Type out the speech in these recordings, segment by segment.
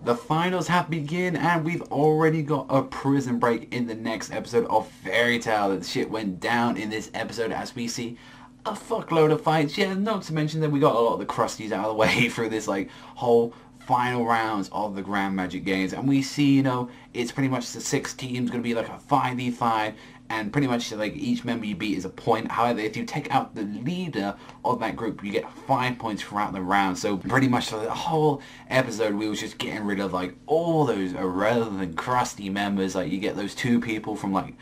The finals have begun, and we've already got a prison break in the next episode of Fairy Tail. The shit went down in this episode as we see a fuckload of fights. Yeah, not to mention that we got a lot of the crusties out of the way through this like whole final rounds of the Grand Magic Games, and we see, you know, it's pretty much the 6 teams going to be like a 5v5, and pretty much like each member you beat is a point. However, if you take out the leader of that group, you get 5 points throughout the round. So pretty much for the whole episode, we was just getting rid of like all those irrelevant crusty members. Like you get those 2 people from like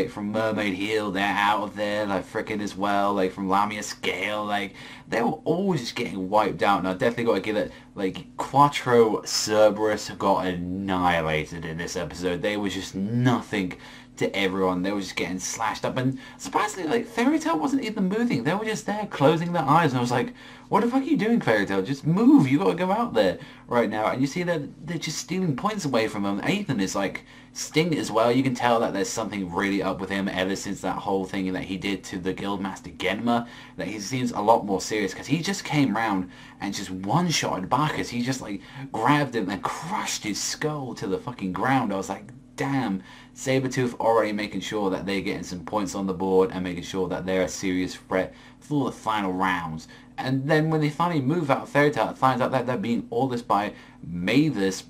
from Mermaid Heel, they're out of there, like frickin' as well, like from Lamia Scale, like they were always just getting wiped out. And I definitely got to give it, like, Quattro Cerberus got annihilated in this episode. They were just nothing to everyone. They were just getting slashed up, and surprisingly, like, Fairy Tail wasn't even moving. They were just there closing their eyes, and I was like, what the fuck are you doing, Fairy Tail? Just move, you gotta go out there right now. And you see that they're just stealing points away from them. Ethan is like Sting as well. You can tell that there's something really up with him ever since that whole thing that he did to the Guildmaster Genma, that he seems a lot more serious, because he just came round and just one-shotted Bacchus. He just like grabbed him and crushed his skull to the fucking ground. I was like, damn, Sabretooth already making sure that they're getting some points on the board and making sure that they're a serious threat for the final rounds. And then when they finally move out of Fairy Tail, it finds out that they're being ordered by Mavis,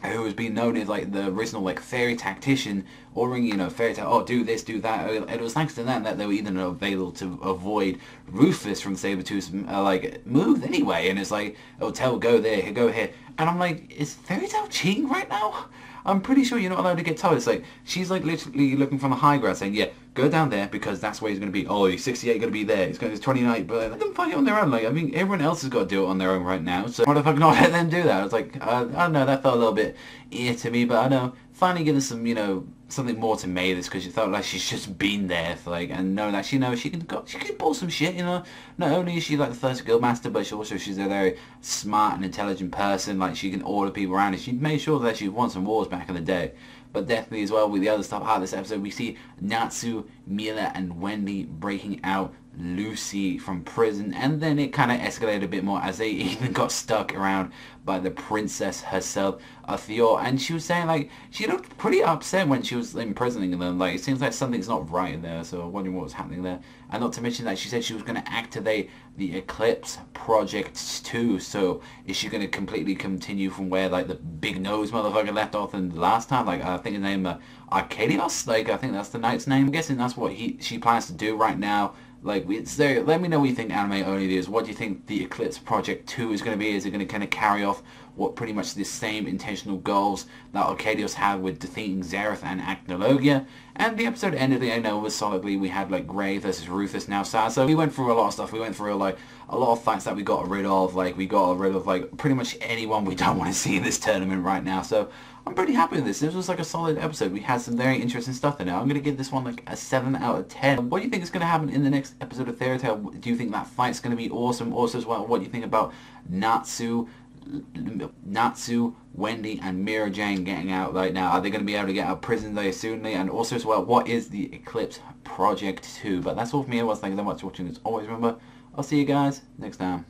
who has been known as like the original like fairy tactician, ordering, you know, Fairy Tail, oh, do this, do that. It was thanks to them that they were even able to avoid Rufus from Sabretooth's like move anyway. And it's like, oh, Tail, go there, go here. And I'm like, is Fairy Tail cheating right now? I'm pretty sure you're not allowed to get told. It's like, she's like literally looking from the high ground saying, yeah, go down there because that's where he's going to be. Oh, he's 68 going to be there. He's going to 29, but let them fight it on their own. Like, I mean, everyone else has got to do it on their own right now. So why the fuck not let them do that? It's like, I don't know, that felt a little bit ear to me, but I know, finally giving some, you know, something more to Mavis, because she felt like she's just been there for like, and knowing that she knows she can pull some shit, you know. Not only is she like the first Guildmaster, but she's a very smart and intelligent person. Like, she can order people around, and she made sure that she won some wars back in the day. But definitely as well with the other stuff out of this episode, we see Natsu, Mila, and Wendy breaking out Lucy from prison, and then it kind of escalated a bit more as they even got stuck around by the princess herself, Thior, and she was saying like she looked pretty upset when she was imprisoning them. Like, it seems like something's not right in there, so I'm wondering what was happening there. And not to mention that she said she was going to activate the Eclipse Project 2, so is she going to completely continue from where like the big nose motherfucker left off in the last time? Like, I think his name Arcadios, like I think that's the knight's name. I'm guessing that's what she plans to do right now. Like, so let me know what you think anime only is. What do you think the Eclipse Project 2 is going to be? Is it going to kind of carry off what pretty much the same intentional goals that Arcadios had with defeating Xerath and Acnologia? And the episode ended, I know, was solidly, we had like Gray versus Rufus now sad. So we went through a lot of stuff. We went through like a lot of fights that we got rid of. Like, we got rid of like pretty much anyone we don't want to see in this tournament right now. So I'm pretty happy with this. This was like a solid episode. We had some very interesting stuff in it. I'm going to give this one like a 7 out of 10. What do you think is going to happen in the next episode of Fairy Tail? Do you think that fight's going to be awesome? Also as well, what do you think about Natsu, Wendy, and Mira Jane getting out right now? Are they going to be able to get out of prison very soonly? And also as well, what is the Eclipse Project 2? But that's all from me. Thank you so much for watching. As always, remember, I'll see you guys next time.